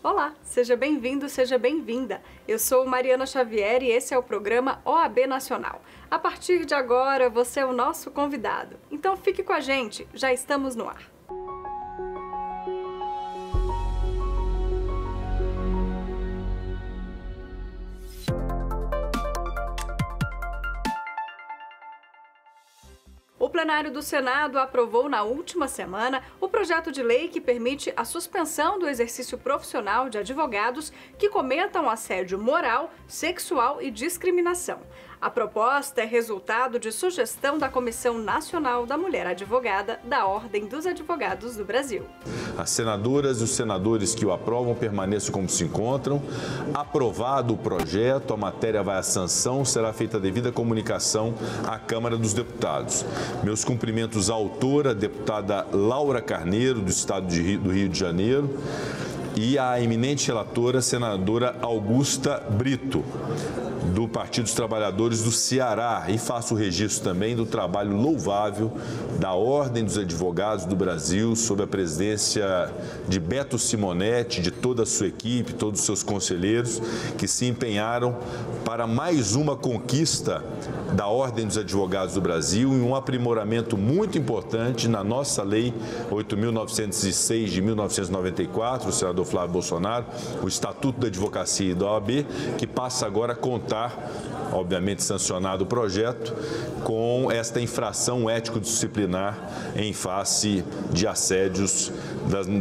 Olá, seja bem-vindo, seja bem-vinda. Eu sou Mariana Xavier e esse é o programa OAB Nacional. A partir de agora, você é o nosso convidado. Então fique com a gente, já estamos no ar. O plenário do Senado aprovou na última semana o projeto de lei que permite a suspensão do exercício profissional de advogados que cometam assédio moral, sexual e discriminação. A proposta é resultado de sugestão da Comissão Nacional da Mulher Advogada da Ordem dos Advogados do Brasil. As senadoras e os senadores que o aprovam permaneçam como se encontram. Aprovado o projeto, a matéria vai à sanção, será feita a devida comunicação à Câmara dos Deputados. Meus cumprimentos à autora, deputada Laura Carneiro, do Estado do Rio de Janeiro, e à eminente relatora, senadora Augusta Brito, do Partido dos Trabalhadores do Ceará, e faço o registro também do trabalho louvável da Ordem dos Advogados do Brasil, sob a presidência de Beto Simonetti, de toda a sua equipe, todos os seus conselheiros, que se empenharam para mais uma conquista da Ordem dos Advogados do Brasil e um aprimoramento muito importante na nossa Lei 8.906 de 1994, o senador Flávio Bolsonaro, o Estatuto da Advocacia e da OAB, que passa agora a contar, obviamente sancionado o projeto, com esta infração ético-disciplinar em face de assédios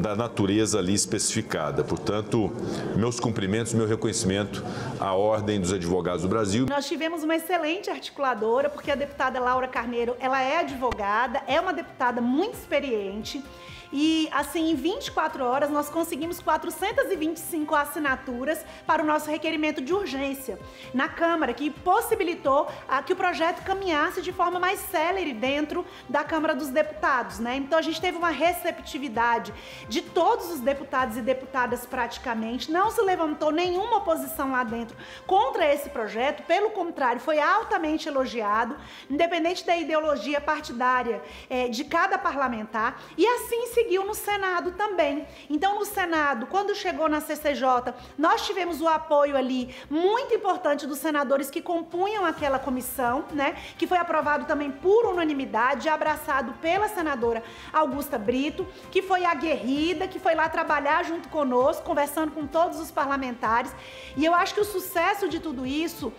da natureza ali especificada. Portanto, meus cumprimentos, meu reconhecimento à Ordem dos Advogados do Brasil. Nós tivemos uma excelente articuladora, porque a deputada Laura Carneiro, ela é advogada, é uma deputada muito experiente. E, assim, em 24 horas, nós conseguimos 425 assinaturas para o nosso requerimento de urgência na Câmara, que possibilitou que o projeto caminhasse de forma mais célere dentro da Câmara dos Deputados, né? Então, a gente teve uma receptividade de todos os deputados e deputadas praticamente. Não se levantou nenhuma oposição lá dentro contra esse projeto. Pelo contrário, foi altamente elogiado, independente da ideologia partidária de cada parlamentar. E, assim, seguiu no Senado também. Então, no Senado, quando chegou na CCJ, nós tivemos o apoio ali muito importante dos senadores que compunham aquela comissão, né? Que foi aprovado também por unanimidade, abraçado pela senadora Augusta Brito, que foi aguerrida, que foi lá trabalhar junto conosco, conversando com todos os parlamentares. E eu acho que o sucesso de tudo isso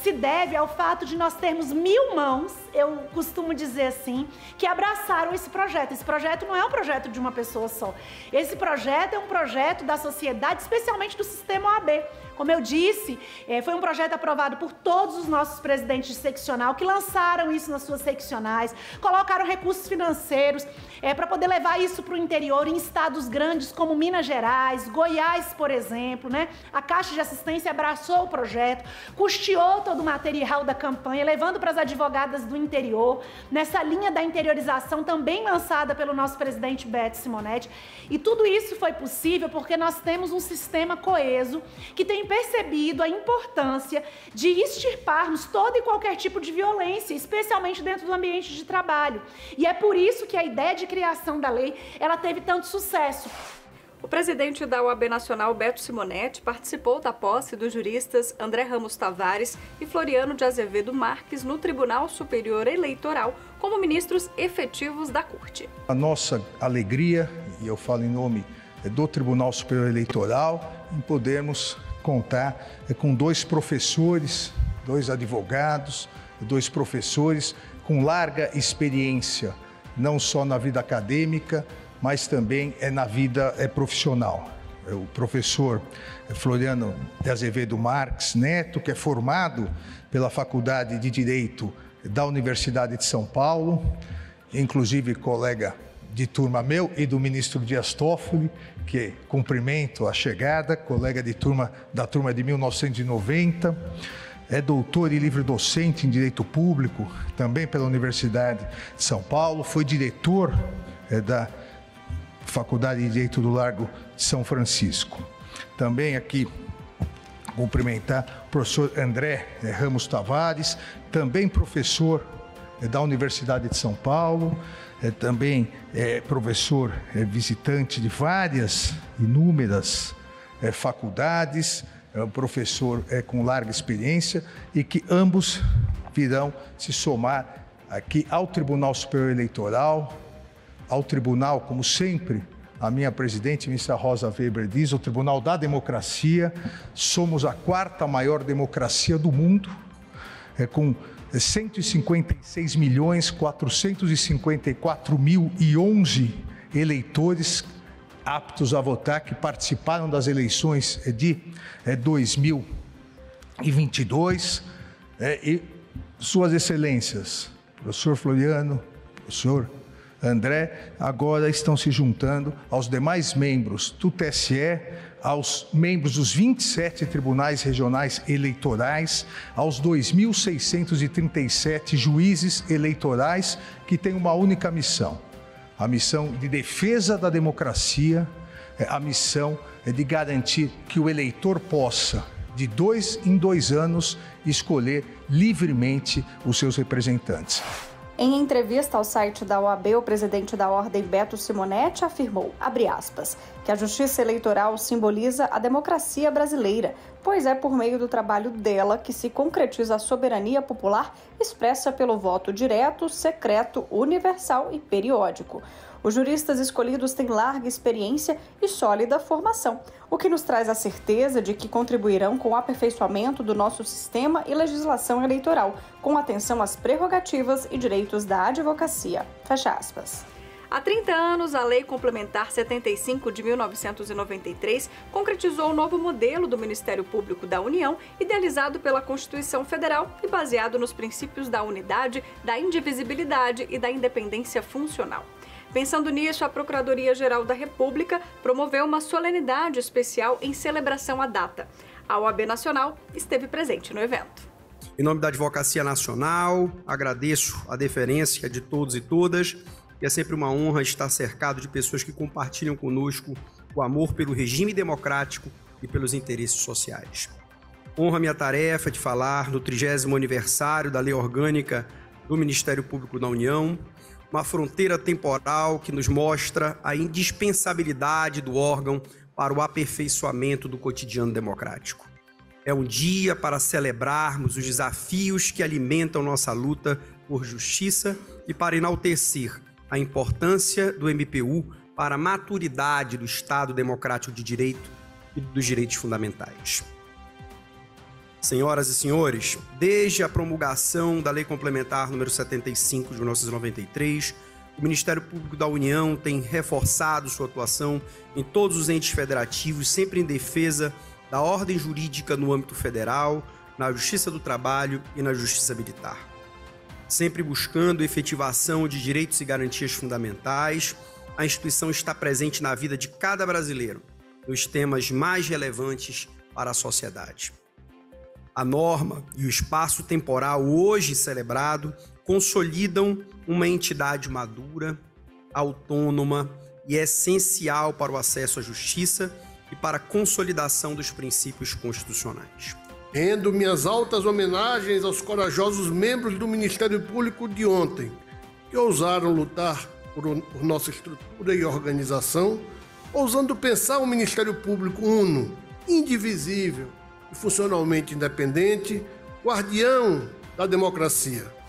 se deve ao fato de nós termos 1000 mãos, eu costumo dizer assim, que abraçaram esse projeto. Esse projeto não é um projeto de uma pessoa só. Esse projeto é um projeto da sociedade, especialmente do sistema OAB. Como eu disse, foi um projeto aprovado por todos os nossos presidentes de seccional, que lançaram isso nas suas seccionais, colocaram recursos financeiros para poder levar isso para o interior, em estados grandes como Minas Gerais, Goiás, por exemplo, né? A Caixa de Assistência abraçou o projeto, custeou todo o material da campanha, levando para as advogadas do interior, nessa linha da interiorização também lançada pelo nosso presidente Beto Simonetti. E tudo isso foi possível porque nós temos um sistema coeso que tem percebido a importância de extirparmos todo e qualquer tipo de violência, especialmente dentro do ambiente de trabalho. E é por isso que a ideia de criação da lei, ela teve tanto sucesso. O presidente da OAB Nacional, Beto Simonetti, participou da posse dos juristas André Ramos Tavares e Floriano de Azevedo Marques no Tribunal Superior Eleitoral como ministros efetivos da Corte. A nossa alegria, e eu falo em nome do Tribunal Superior Eleitoral, em podermos contar com 2 professores, 2 advogados, 2 professores com larga experiência, não só na vida acadêmica, mas também na vida profissional. O professor Floriano de Azevedo Marques Neto, que é formado pela Faculdade de Direito da Universidade de São Paulo, inclusive colega de turma meu e do ministro Dias Toffoli, que cumprimento a chegada, colega de turma da turma de 1990, é doutor e livre-docente em Direito Público, também pela Universidade de São Paulo, foi diretor da Faculdade de Direito do Largo de São Francisco. Também aqui cumprimentar o professor André Ramos Tavares, também professor da Universidade de São Paulo, também professor visitante de várias, inúmeras faculdades, é um professor com larga experiência e que ambos virão se somar aqui ao Tribunal Superior Eleitoral, ao Tribunal, como sempre, a minha presidente, ministra Rosa Weber, diz, o Tribunal da Democracia. Somos a 4ª maior democracia do mundo, com 156.454.011 eleitores aptos a votar, que participaram das eleições de 2022, e Suas Excelências, professor Floriano, professor André, agora estão se juntando aos demais membros do TSE, aos membros dos 27 tribunais regionais eleitorais, aos 2.637 juízes eleitorais que têm uma única missão, a missão de defesa da democracia, a missão de garantir que o eleitor possa, de 2 em 2 anos, escolher livremente os seus representantes. Em entrevista ao site da OAB, o presidente da Ordem, Beto Simonetti, afirmou, abre aspas, que a justiça eleitoral simboliza a democracia brasileira, pois é por meio do trabalho dela que se concretiza a soberania popular expressa pelo voto direto, secreto, universal e periódico. Os juristas escolhidos têm larga experiência e sólida formação, o que nos traz a certeza de que contribuirão com o aperfeiçoamento do nosso sistema e legislação eleitoral, com atenção às prerrogativas e direitos da advocacia. Fecha aspas. Há 30 anos, a Lei Complementar 75 de 1993 concretizou o novo modelo do Ministério Público da União, idealizado pela Constituição Federal e baseado nos princípios da unidade, da indivisibilidade e da independência funcional. Pensando nisso, a Procuradoria-Geral da República promoveu uma solenidade especial em celebração à data. A OAB Nacional esteve presente no evento. Em nome da Advocacia Nacional, agradeço a deferência de todos e todas. E é sempre uma honra estar cercado de pessoas que compartilham conosco o amor pelo regime democrático e pelos interesses sociais. Honra minha tarefa de falar no 30º aniversário da Lei Orgânica do Ministério Público da União, uma fronteira temporal que nos mostra a indispensabilidade do órgão para o aperfeiçoamento do cotidiano democrático. É um dia para celebrarmos os desafios que alimentam nossa luta por justiça e para enaltecer a importância do MPU para a maturidade do Estado Democrático de Direito e dos direitos fundamentais. Senhoras e senhores, desde a promulgação da Lei Complementar número 75 de 1993, o Ministério Público da União tem reforçado sua atuação em todos os entes federativos, sempre em defesa da ordem jurídica no âmbito federal, na Justiça do Trabalho e na Justiça Militar. Sempre buscando efetivação de direitos e garantias fundamentais, a instituição está presente na vida de cada brasileiro, nos temas mais relevantes para a sociedade. A norma e o espaço temporal hoje celebrado consolidam uma entidade madura, autônoma e essencial para o acesso à justiça e para a consolidação dos princípios constitucionais. Rendo minhas altas homenagens aos corajosos membros do Ministério Público de ontem, que ousaram lutar por nossa estrutura e organização, ousando pensar um Ministério Público uno, indivisível e funcionalmente independente, guardião da democracia.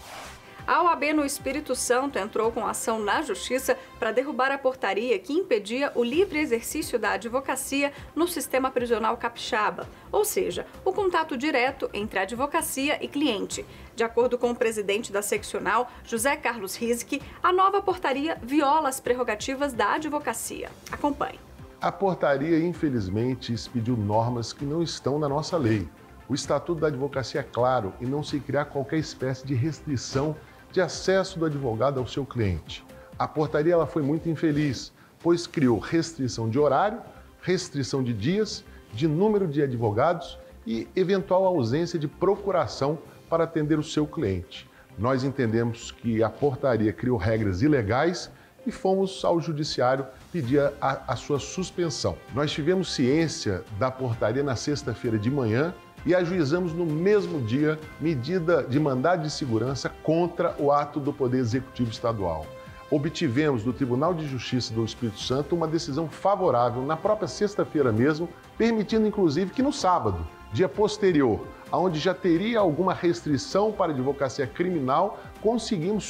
A OAB no Espírito Santo entrou com ação na Justiça para derrubar a portaria que impedia o livre exercício da advocacia no sistema prisional capixaba, ou seja, o contato direto entre a advocacia e cliente. De acordo com o presidente da seccional, José Carlos Rizzi, a nova portaria viola as prerrogativas da advocacia. Acompanhe. A portaria, infelizmente, expediu normas que não estão na nossa lei. O Estatuto da Advocacia é claro e não se criar qualquer espécie de restrição de acesso do advogado ao seu cliente. A portaria ela foi muito infeliz, pois criou restrição de horário, restrição de dias, de número de advogados e eventual ausência de procuração para atender o seu cliente. Nós entendemos que a portaria criou regras ilegais e fomos ao judiciário pedir a sua suspensão. Nós tivemos ciência da portaria na sexta-feira de manhã e ajuizamos no mesmo dia medida de mandado de segurança contra o ato do Poder Executivo Estadual. obtivemos do Tribunal de Justiça do Espírito Santo uma decisão favorável na própria sexta-feira mesmo, permitindo inclusive que no sábado, dia posterior, onde já teria alguma restrição para a advocacia criminal, conseguimos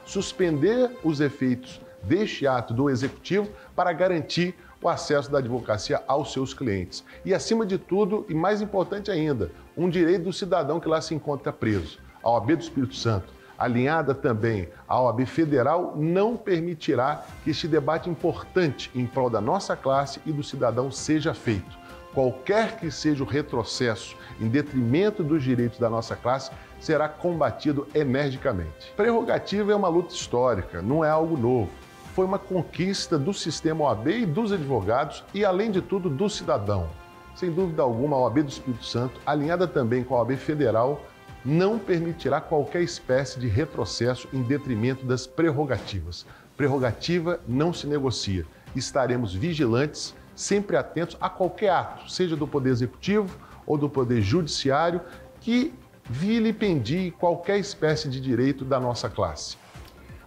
suspender os efeitos deste ato do Executivo para garantir o acesso da advocacia aos seus clientes. E, acima de tudo, e mais importante ainda, um direito do cidadão que lá se encontra preso. A OAB do Espírito Santo, alinhada também à OAB Federal, não permitirá que este debate importante em prol da nossa classe e do cidadão seja feito. Qualquer que seja o retrocesso em detrimento dos direitos da nossa classe será combatido energicamente. Prerrogativa é uma luta histórica, não é algo novo. Foi uma conquista do sistema OAB e dos advogados e, além de tudo, do cidadão. Sem dúvida alguma, a OAB do Espírito Santo, alinhada também com a OAB Federal, não permitirá qualquer espécie de retrocesso em detrimento das prerrogativas. Prerrogativa não se negocia. Estaremos vigilantes, sempre atentos a qualquer ato, seja do Poder Executivo ou do Poder Judiciário, que vilipendie qualquer espécie de direito da nossa classe.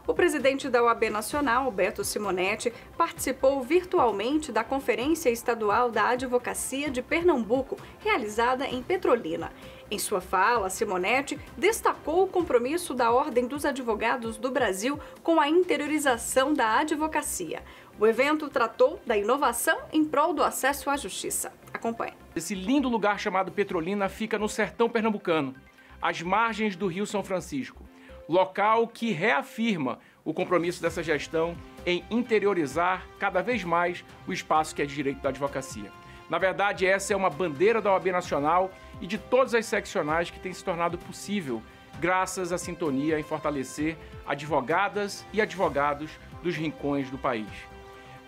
O presidente da OAB Nacional, Beto Simonetti, participou virtualmente da Conferência Estadual da Advocacia de Pernambuco, realizada em Petrolina. Em sua fala, Simonetti destacou o compromisso da Ordem dos Advogados do Brasil com a interiorização da advocacia. O evento tratou da inovação em prol do acesso à justiça. Acompanhe. Esse lindo lugar chamado Petrolina fica no sertão pernambucano, às margens do Rio São Francisco. Local que reafirma o compromisso dessa gestão em interiorizar cada vez mais o espaço que é de direito da advocacia. Na verdade, essa é uma bandeira da OAB Nacional e de todas as seccionais que tem se tornado possível graças à sintonia em fortalecer advogadas e advogados dos rincões do país.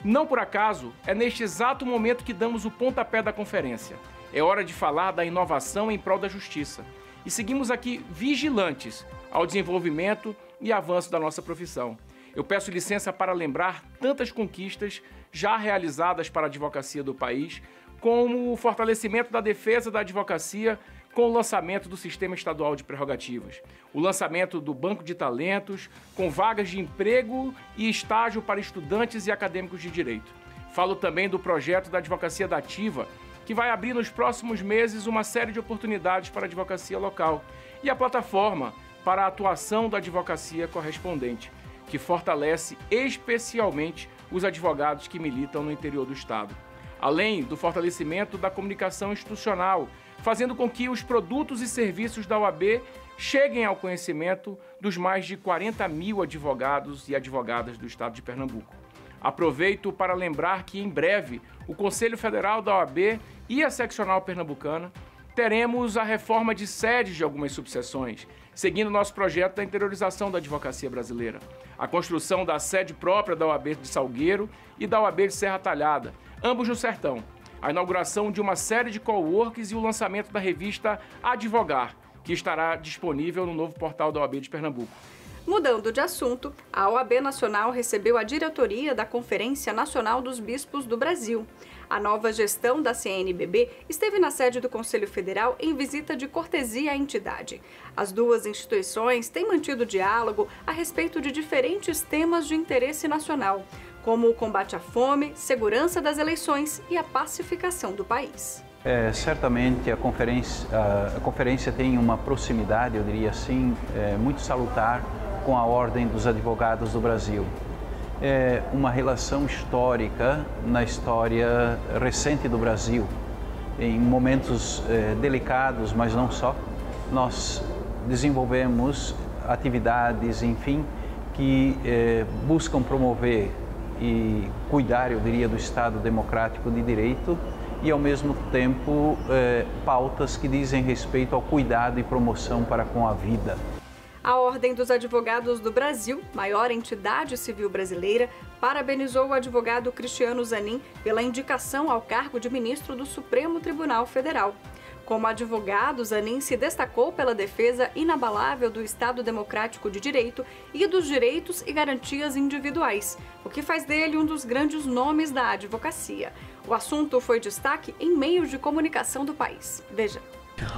Não por acaso, é neste exato momento que damos o pontapé da conferência. É hora de falar da inovação em prol da justiça. E seguimos aqui vigilantes ao desenvolvimento e avanço da nossa profissão. Eu peço licença para lembrar tantas conquistas já realizadas para a advocacia do país, como o fortalecimento da defesa da advocacia com o lançamento do Sistema Estadual de Prerrogativas, o lançamento do Banco de Talentos, com vagas de emprego e estágio para estudantes e acadêmicos de direito. Falo também do projeto da Advocacia Dativa, que vai abrir nos próximos meses uma série de oportunidades para a advocacia local, e a plataforma para a atuação da advocacia correspondente, que fortalece especialmente os advogados que militam no interior do Estado. Além do fortalecimento da comunicação institucional, fazendo com que os produtos e serviços da OAB cheguem ao conhecimento dos mais de 40 mil advogados e advogadas do Estado de Pernambuco. Aproveito para lembrar que, em breve, o Conselho Federal da OAB e a seccional pernambucana teremos a reforma de sedes de algumas subseções, seguindo nosso projeto da interiorização da advocacia brasileira. A construção da sede própria da OAB de Salgueiro e da OAB de Serra Talhada, ambos no Sertão. A inauguração de uma série de coworks e o lançamento da revista Advogar, que estará disponível no novo portal da OAB de Pernambuco. Mudando de assunto, a OAB Nacional recebeu a diretoria da Conferência Nacional dos Bispos do Brasil. A nova gestão da CNBB esteve na sede do Conselho Federal em visita de cortesia à entidade. As duas instituições têm mantido diálogo a respeito de diferentes temas de interesse nacional, como o combate à fome, segurança das eleições e a pacificação do país. Certamente a conferência tem uma proximidade, eu diria assim, muito salutar com a Ordem dos Advogados do Brasil. É uma relação histórica na história recente do Brasil. Em momentos delicados, mas não só, nós desenvolvemos atividades, enfim, que buscam promover e cuidar, eu diria, do Estado democrático de direito e, ao mesmo tempo, pautas que dizem respeito ao cuidado e promoção para com a vida. A Ordem dos Advogados do Brasil, maior entidade civil brasileira, parabenizou o advogado Cristiano Zanin pela indicação ao cargo de ministro do Supremo Tribunal Federal. Como advogado, Zanin se destacou pela defesa inabalável do Estado Democrático de Direito e dos direitos e garantias individuais, o que faz dele um dos grandes nomes da advocacia. O assunto foi destaque em meios de comunicação do país. Veja.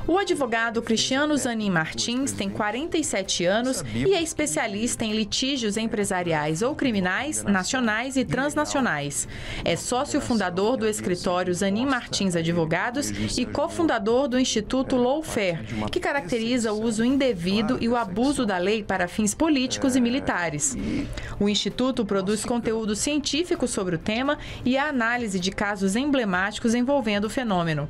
O advogado Cristiano Zanin Martins tem 47 anos e é especialista em litígios empresariais ou criminais, nacionais e transnacionais. É sócio fundador do escritório Zanin Martins Advogados e cofundador do Instituto Lawfare, que caracteriza o uso indevido e o abuso da lei para fins políticos e militares. O Instituto produz conteúdo científico sobre o tema e a análise de casos emblemáticos envolvendo o fenômeno.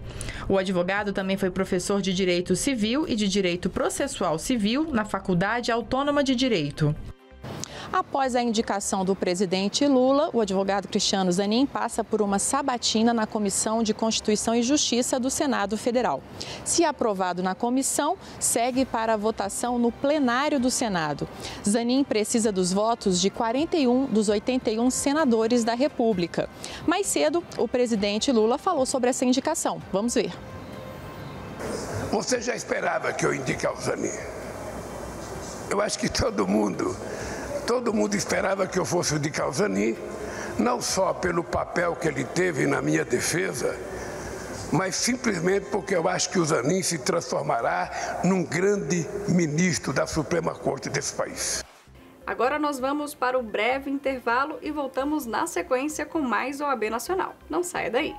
O advogado também foi professor de Direito Civil e de Direito Processual Civil na Faculdade Autônoma de Direito. Após a indicação do presidente Lula, o advogado Cristiano Zanin passa por uma sabatina na Comissão de Constituição e Justiça do Senado Federal. Se aprovado na comissão, segue para a votação no plenário do Senado. Zanin precisa dos votos de 41 dos 81 senadores da República. Mais cedo, o presidente Lula falou sobre essa indicação. Vamos ver. Você já esperava que eu indique ao Zanin? Eu acho que todo mundo esperava que eu fosse indicar o Zanin, não só pelo papel que ele teve na minha defesa, mas simplesmente porque eu acho que o Zanin se transformará num grande ministro da Suprema Corte desse país. Agora nós vamos para o breve intervalo e voltamos na sequência com mais OAB Nacional. Não saia daí.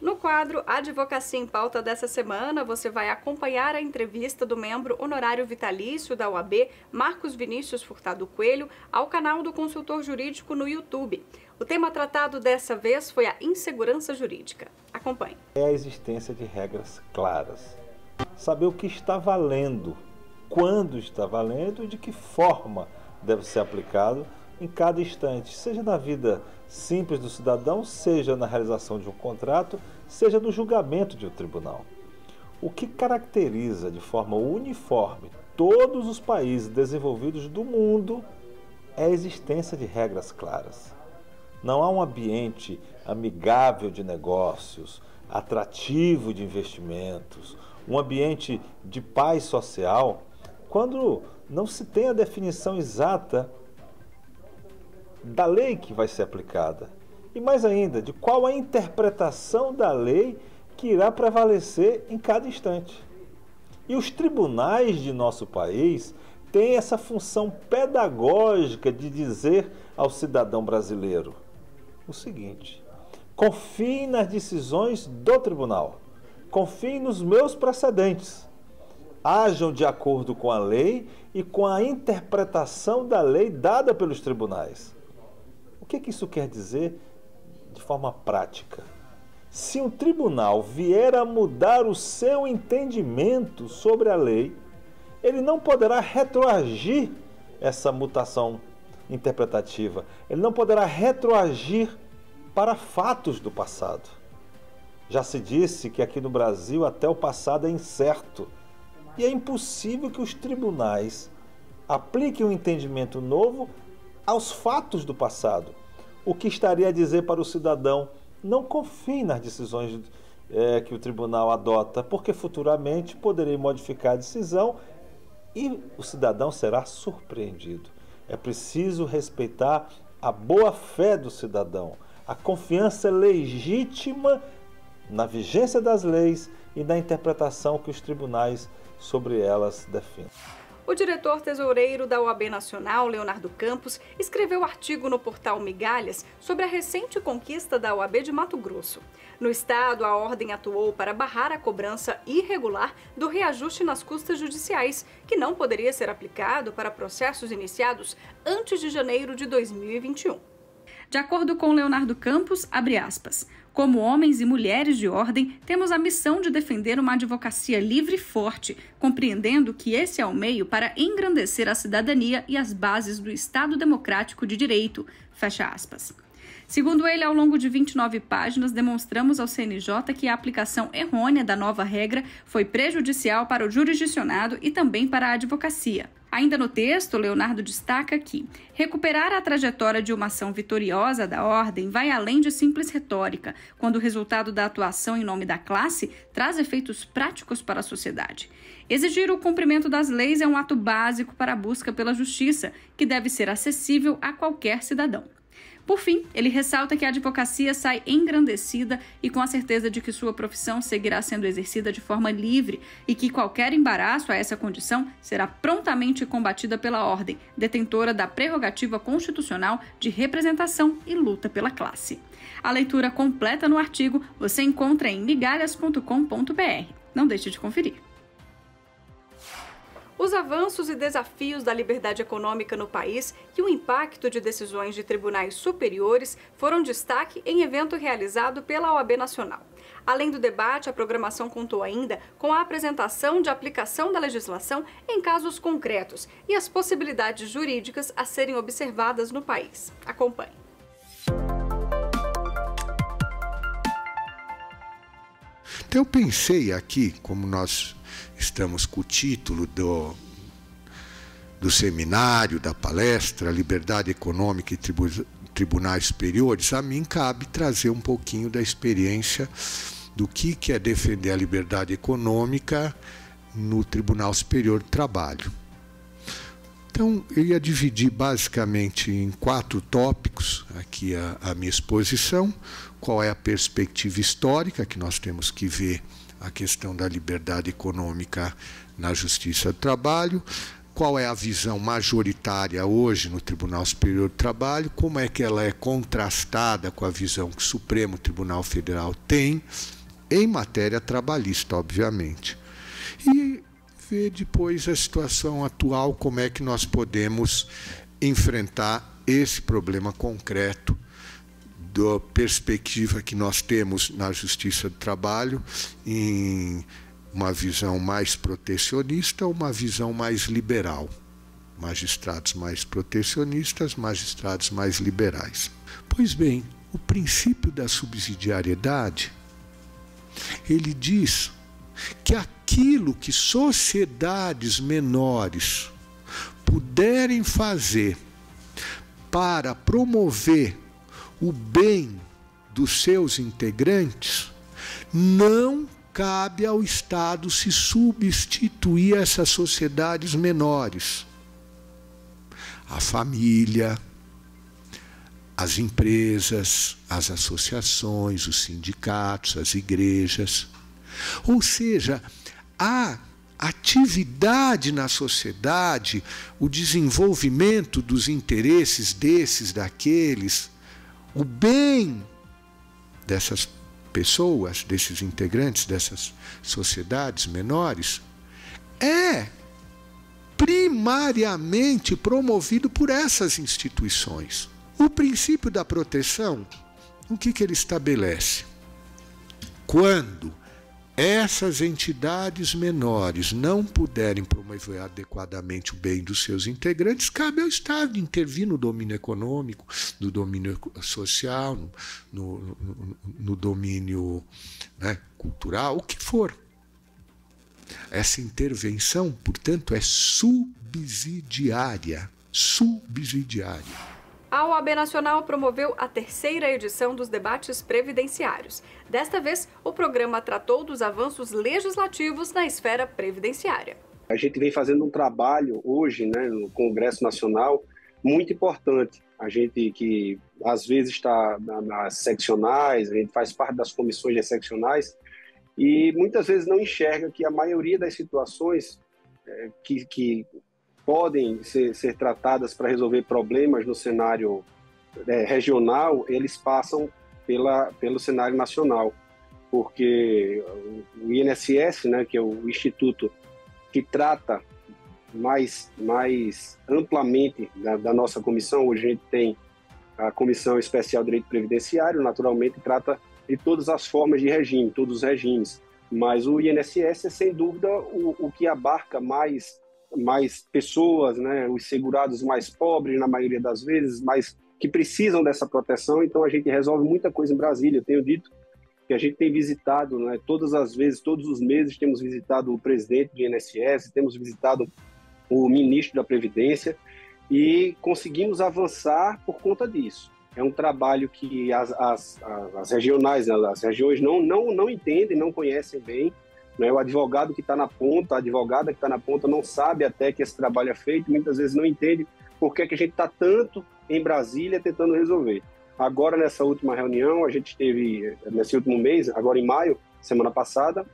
No quadro Advocacia em Pauta dessa semana, você vai acompanhar a entrevista do membro honorário vitalício da OAB, Marcos Vinícius Furtado Coelho, ao canal do Consultor Jurídico no YouTube. O tema tratado dessa vez foi a insegurança jurídica. Acompanhe. É a existência de regras claras. Saber o que está valendo, quando está valendo e de que forma deve ser aplicado em cada instante, seja na vida simples do cidadão, seja na realização de um contrato, seja no julgamento de um tribunal. O que caracteriza de forma uniforme todos os países desenvolvidos do mundo é a existência de regras claras. Não há um ambiente amigável de negócios, atrativo de investimentos, um ambiente de paz social, quando não se tem a definição exata da lei que vai ser aplicada. E mais ainda, de qual a interpretação da lei que irá prevalecer em cada instante. E os tribunais de nosso país têm essa função pedagógica de dizer ao cidadão brasileiro o seguinte: confie nas decisões do tribunal, confie nos meus precedentes, ajam de acordo com a lei e com a interpretação da lei dada pelos tribunais. O que isso quer dizer de forma prática? Se um tribunal vier a mudar o seu entendimento sobre a lei, ele não poderá retroagir essa mutação interpretativa. Ele não poderá retroagir para fatos do passado. Já se disse que aqui no Brasil até o passado é incerto e é impossível que os tribunais apliquem um entendimento novo aos fatos do passado, o que estaria a dizer para o cidadão: não confie nas decisões que o tribunal adota, porque futuramente poderei modificar a decisão e o cidadão será surpreendido. É preciso respeitar a boa-fé do cidadão, a confiança legítima na vigência das leis e na interpretação que os tribunais sobre elas definem. O diretor tesoureiro da OAB Nacional, Leonardo Campos, escreveu artigo no portal Migalhas sobre a recente conquista da OAB de Mato Grosso. No estado, a ordem atuou para barrar a cobrança irregular do reajuste nas custas judiciais, que não poderia ser aplicado para processos iniciados antes de janeiro de 2021. De acordo com Leonardo Campos, abre aspas, como homens e mulheres de ordem, temos a missão de defender uma advocacia livre e forte, compreendendo que esse é o meio para engrandecer a cidadania e as bases do Estado Democrático de Direito, fecha aspas. Segundo ele, ao longo de 29 páginas, demonstramos ao CNJ que a aplicação errônea da nova regra foi prejudicial para o jurisdicionado e também para a advocacia. Ainda no texto, Leonardo destaca que recuperar a trajetória de uma ação vitoriosa da Ordem vai além de simples retórica, quando o resultado da atuação em nome da classe traz efeitos práticos para a sociedade. Exigir o cumprimento das leis é um ato básico para a busca pela justiça, que deve ser acessível a qualquer cidadão. Por fim, ele ressalta que a advocacia sai engrandecida e com a certeza de que sua profissão seguirá sendo exercida de forma livre e que qualquer embaraço a essa condição será prontamente combatida pela Ordem, detentora da prerrogativa constitucional de representação e luta pela classe. A leitura completa no artigo você encontra em migalhas.com.br. Não deixe de conferir. Os avanços e desafios da liberdade econômica no país e o impacto de decisões de tribunais superiores foram destaque em evento realizado pela OAB Nacional. Além do debate, a programação contou ainda com a apresentação de aplicação da legislação em casos concretos e as possibilidades jurídicas a serem observadas no país. Acompanhe. Então eu pensei aqui, como nós estamos com o título do seminário, da palestra, Liberdade Econômica e Tribunais Superiores, a mim cabe trazer um pouquinho da experiência do que é defender a liberdade econômica no Tribunal Superior do Trabalho. Então, eu ia dividir basicamente em 4 tópicos aqui a minha exposição. Qual é a perspectiva histórica que nós temos que ver a questão da liberdade econômica na Justiça do Trabalho, qual é a visão majoritária hoje no Tribunal Superior do Trabalho, como é que ela é contrastada com a visão que o Supremo Tribunal Federal tem em matéria trabalhista, obviamente. E ver depois a situação atual, como é que nós podemos enfrentar esse problema concreto da perspectiva que nós temos na Justiça do Trabalho, em uma visão mais protecionista ou uma visão mais liberal. Magistrados mais protecionistas, magistrados mais liberais. Pois bem, o princípio da subsidiariedade, ele diz que aquilo que sociedades menores puderem fazer para promover o bem dos seus integrantes, não cabe ao Estado se substituir a essas sociedades menores. A família, as empresas, as associações, os sindicatos, as igrejas. Ou seja, a atividade na sociedade, o desenvolvimento dos interesses desses, daqueles, o bem dessas pessoas, desses integrantes dessas sociedades menores, é primariamente promovido por essas instituições. O princípio da proteção, o que ele estabelece? Quando essas entidades menores não puderem promover adequadamente o bem dos seus integrantes, cabe ao Estado intervir no domínio econômico, no domínio social, no domínio, né, cultural, o que for. Essa intervenção, portanto, é subsidiária. Subsidiária. A OAB Nacional promoveu a 3ª edição dos debates previdenciários. Desta vez, o programa tratou dos avanços legislativos na esfera previdenciária. A gente vem fazendo um trabalho hoje, né, no Congresso Nacional, muito importante. A gente que às vezes está nas seccionais, a gente faz parte das comissões de seccionais e muitas vezes não enxerga que a maioria das situações que podem ser tratadas para resolver problemas no cenário regional, eles passam pelo cenário nacional, porque o INSS, né, que é o instituto que trata mais amplamente da nossa comissão, hoje a gente tem a Comissão Especial de Direito Previdenciário, naturalmente trata de todas as formas de regime, todos os regimes, mas o INSS é sem dúvida o que abarca mais pessoas, né, os segurados mais pobres, na maioria das vezes, mas que precisam dessa proteção. Então a gente resolve muita coisa em Brasília. Eu tenho dito que a gente tem visitado, né, todas as vezes, todos os meses temos visitado o presidente do INSS, temos visitado o ministro da Previdência, e conseguimos avançar por conta disso. É um trabalho que as regionais, né, as regiões não entendem, não conhecem bem, né? O advogado que está na ponta, a advogada que está na ponta não sabe até que esse trabalho é feito, muitas vezes não entende por que a gente está tanto em Brasília tentando resolver. Agora, nessa última reunião, a gente teve, nesse último mês, agora em maio, semana passada,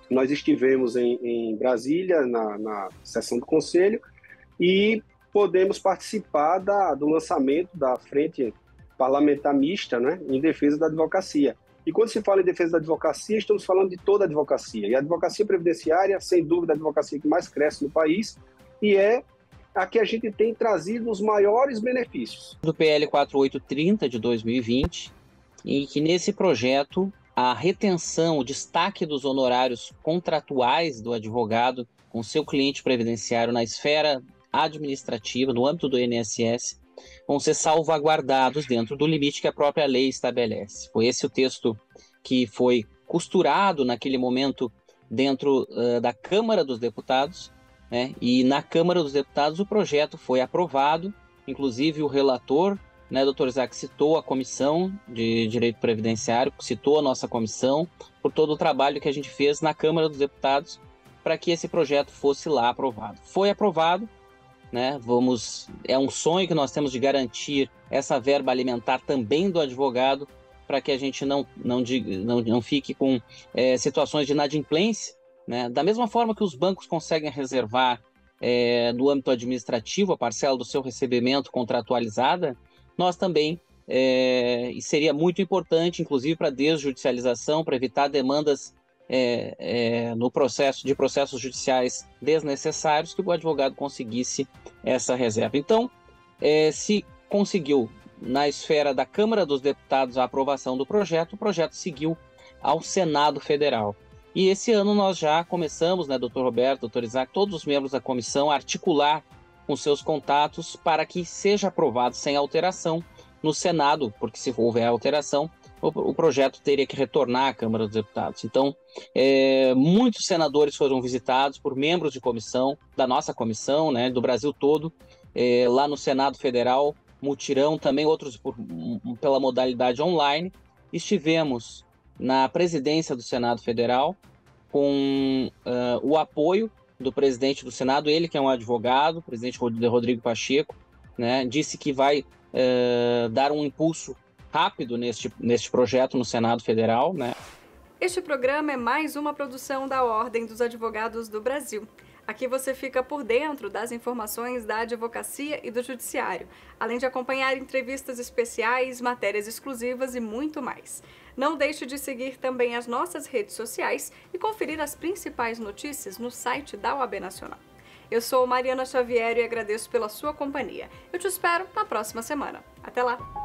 nós estivemos em Brasília, na sessão do Conselho, e podemos participar do lançamento da Frente Parlamentar Mista, né, em defesa da advocacia. E quando se fala em defesa da advocacia, estamos falando de toda a advocacia. E a advocacia previdenciária, sem dúvida, a advocacia que mais cresce no país, e é a que a gente tem trazido os maiores benefícios. Do PL 4830 de 2020, e que nesse projeto a retenção, o destaque dos honorários contratuais do advogado com seu cliente previdenciário na esfera administrativa, no âmbito do INSS, vão ser salvaguardados dentro do limite que a própria lei estabelece. Foi esse o texto que foi costurado naquele momento dentro da Câmara dos Deputados, né? E na Câmara dos Deputados o projeto foi aprovado, inclusive o relator, né, Dr. Isaac, citou a Comissão de Direito Previdenciário, citou a nossa comissão, por todo o trabalho que a gente fez na Câmara dos Deputados para que esse projeto fosse lá aprovado. Foi aprovado, né? É um sonho que nós temos de garantir essa verba alimentar também do advogado, para que a gente não fique com situações de inadimplência, né? Da mesma forma que os bancos conseguem reservar no âmbito administrativo a parcela do seu recebimento contratualizada, nós também, e seria muito importante, inclusive para desjudicialização, para evitar demandas no processo de processos judiciais desnecessários, que o advogado conseguisse essa reserva. Então, se conseguiu na esfera da Câmara dos Deputados a aprovação do projeto, o projeto seguiu ao Senado Federal. E esse ano nós já começamos, né, Dr. Roberto, Dr. Isaac, todos os membros da comissão, a articular com seus contatos para que seja aprovado sem alteração no Senado, porque se houver alteração, o projeto teria que retornar à Câmara dos Deputados. Então, muitos senadores foram visitados por membros de comissão, da nossa comissão, né, do Brasil todo, lá no Senado Federal, mutirão, também outros pela modalidade online. Estivemos na presidência do Senado Federal com o apoio do presidente do Senado, ele que é um advogado, o presidente Rodrigo Pacheco, né, disse que vai dar um impulso rápido neste projeto no Senado Federal, né? Este programa é mais uma produção da Ordem dos Advogados do Brasil. Aqui você fica por dentro das informações da advocacia e do judiciário, além de acompanhar entrevistas especiais, matérias exclusivas e muito mais. Não deixe de seguir também as nossas redes sociais e conferir as principais notícias no site da OAB Nacional. Eu sou Mariana Xavier e agradeço pela sua companhia. Eu te espero na próxima semana. Até lá!